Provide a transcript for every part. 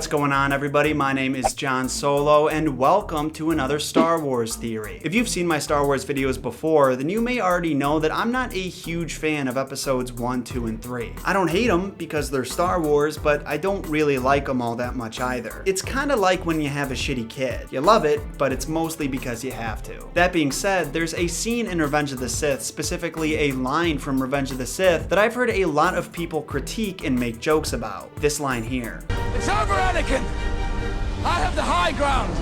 What's going on, everybody? My name is John Solo, and welcome to another Star Wars theory. If you've seen my Star Wars videos before, then you may already know that I'm not a huge fan of episodes 1, 2, and 3. I don't hate them because they're Star Wars, but I don't really like them all that much either. It's kind of like when you have a shitty kid. You love it, but it's mostly because you have to. That being said, there's a scene in Revenge of the Sith, specifically a line from Revenge of the Sith, that I've heard a lot of people critique and make jokes about. This line here. It's over, Anakin! I have the high ground!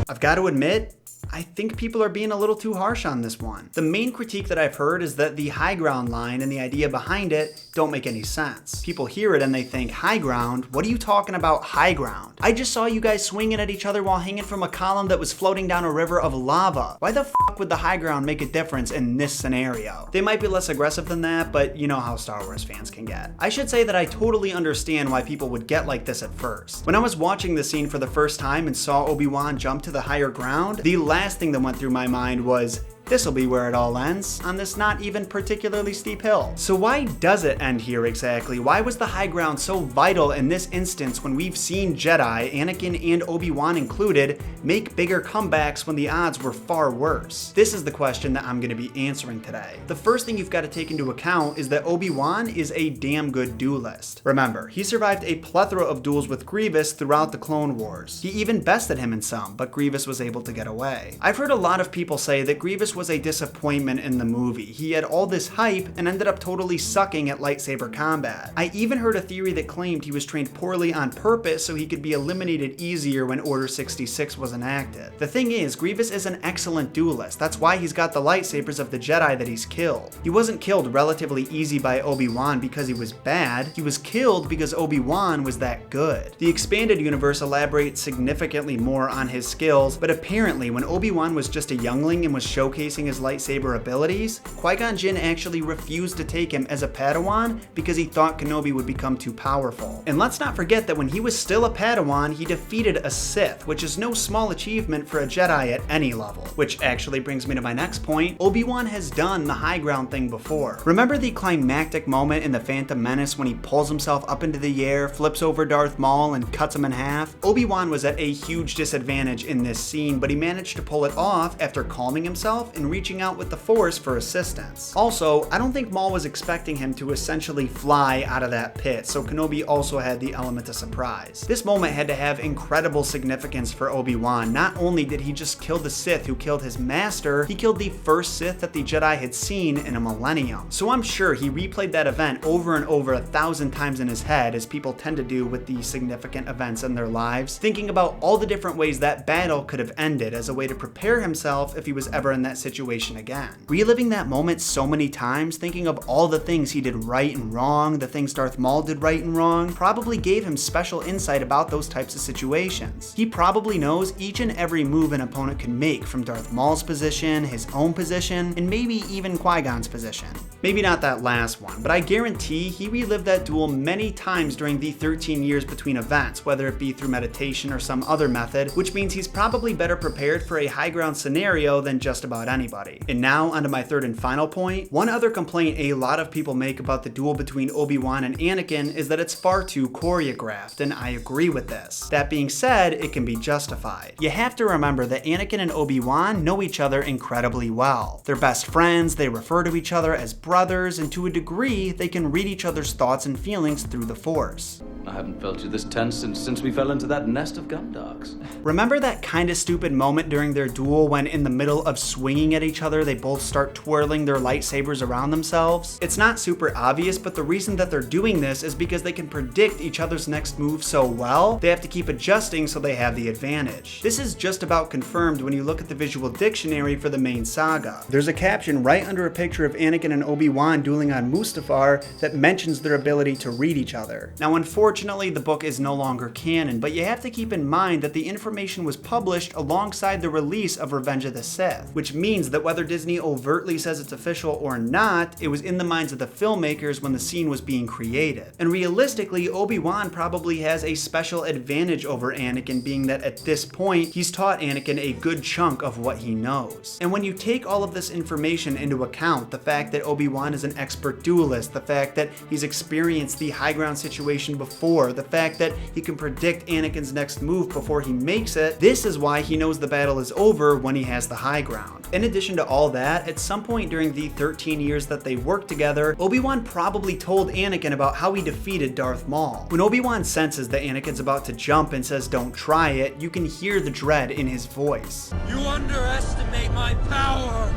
I've got to admit, I think people are being a little too harsh on this one. The main critique that I've heard is that the high ground line and the idea behind it don't make any sense. People hear it and they think, high ground? What are you talking about high ground? I just saw you guys swinging at each other while hanging from a column that was floating down a river of lava. Why the fuck would the high ground make a difference in this scenario? They might be less aggressive than that, but you know how Star Wars fans can get. I should say that I totally understand why people would get like this at first. When I was watching the scene for the first time and saw Obi-Wan jump to the higher ground, the last thing that went through my mind was, this'll be where it all ends, on this not even particularly steep hill. So why does it end here exactly? Why was the high ground so vital in this instance when we've seen Jedi, Anakin and Obi-Wan included, make bigger comebacks when the odds were far worse? This is the question that I'm going to be answering today. The first thing you've got to take into account is that Obi-Wan is a damn good duelist. Remember, he survived a plethora of duels with Grievous throughout the Clone Wars. He even bested him in some, but Grievous was able to get away. I've heard a lot of people say that Grievous was a disappointment in the movie. He had all this hype and ended up totally sucking at lightsaber combat. I even heard a theory that claimed he was trained poorly on purpose so he could be eliminated easier when Order 66 was enacted. The thing is, Grievous is an excellent duelist. That's why he's got the lightsabers of the Jedi that he's killed. He wasn't killed relatively easy by Obi-Wan because he was bad. He was killed because Obi-Wan was that good. The expanded universe elaborates significantly more on his skills, but apparently when Obi-Wan was just a youngling and was showcasing his lightsaber abilities, Qui-Gon Jinn actually refused to take him as a Padawan because he thought Kenobi would become too powerful. And let's not forget that when he was still a Padawan, he defeated a Sith, which is no small achievement for a Jedi at any level. Which actually brings me to my next point. Obi-Wan has done the high ground thing before. Remember the climactic moment in The Phantom Menace when he pulls himself up into the air, flips over Darth Maul, and cuts him in half? Obi-Wan was at a huge disadvantage in this scene, but he managed to pull it off after calming himself and reaching out with the Force for assistance. Also, I don't think Maul was expecting him to essentially fly out of that pit, so Kenobi also had the element of surprise. This moment had to have incredible significance for Obi-Wan. Not only did he just kill the Sith who killed his master, he killed the first Sith that the Jedi had seen in a millennium. So I'm sure he replayed that event over and over 1,000 times in his head, as people tend to do with the significant events in their lives, thinking about all the different ways that battle could have ended as a way to prepare himself if he was ever in that situation again. Reliving that moment so many times, thinking of all the things he did right and wrong, the things Darth Maul did right and wrong, probably gave him special insight about those types of situations. He probably knows each and every move an opponent can make, from Darth Maul's position, his own position, and maybe even Qui-Gon's position. Maybe not that last one, but I guarantee he relived that duel many times during the 13 years between events, whether it be through meditation or some other method, which means he's probably better prepared for a high ground scenario than just about anybody. And now onto my third and final point. One other complaint a lot of people make about the duel between Obi-Wan and Anakin is that it's far too choreographed, and I agree with this. That being said, it can be justified. You have to remember that Anakin and Obi-Wan know each other incredibly well. They're best friends, they refer to each other as brothers, and to a degree, they can read each other's thoughts and feelings through the Force. I haven't felt you this tense since we fell into that nest of gumdogs. Remember that kind of stupid moment during their duel when in the middle of swinging at each other, they both start twirling their lightsabers around themselves? It's not super obvious, but the reason that they're doing this is because they can predict each other's next move so well, they have to keep adjusting so they have the advantage. This is just about confirmed when you look at the visual dictionary for the main saga. There's a caption right under a picture of Anakin and Obi-Wan dueling on Mustafar that mentions their ability to read each other. Now, unfortunately, the book is no longer canon, but you have to keep in mind that the information was published alongside the release of Revenge of the Sith, which means that whether Disney overtly says it's official or not, it was in the minds of the filmmakers when the scene was being created. And realistically, Obi-Wan probably has a special advantage over Anakin, being that at this point, he's taught Anakin a good chunk of what he knows. And when you take all of this information into account, the fact that Obi-Wan is an expert duelist, the fact that he's experienced the high ground situation before, before, the fact that he can predict Anakin's next move before he makes it, this is why he knows the battle is over when he has the high ground. In addition to all that, at some point during the 13 years that they worked together, Obi-Wan probably told Anakin about how he defeated Darth Maul. When Obi-Wan senses that Anakin's about to jump and says don't try it, you can hear the dread in his voice. You underestimate my power!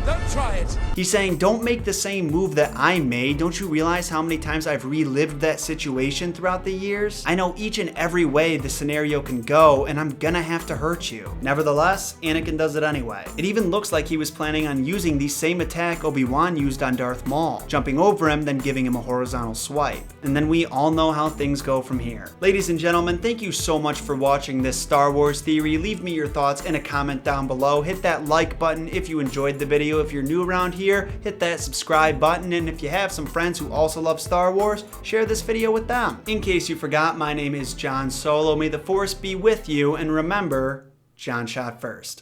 Don't try it! He's saying, don't make the same move that I made. Don't you realize how many times I've relived that situation throughout the years? I know each and every way the scenario can go, and I'm gonna have to hurt you. Nevertheless, Anakin does it anyway. It even looks like he was planning on using the same attack Obi-Wan used on Darth Maul, jumping over him, then giving him a horizontal swipe. And then we all know how things go from here. Ladies and gentlemen, thank you so much for watching this Star Wars theory. Leave me your thoughts in a comment down below. Hit that like button if you enjoyed the video. If you're new around here, hit that subscribe button, and if you have some friends who also love Star Wars, share this video with them. In case you forgot, my name is John Solo. May the Force be with you, and remember, John shot first.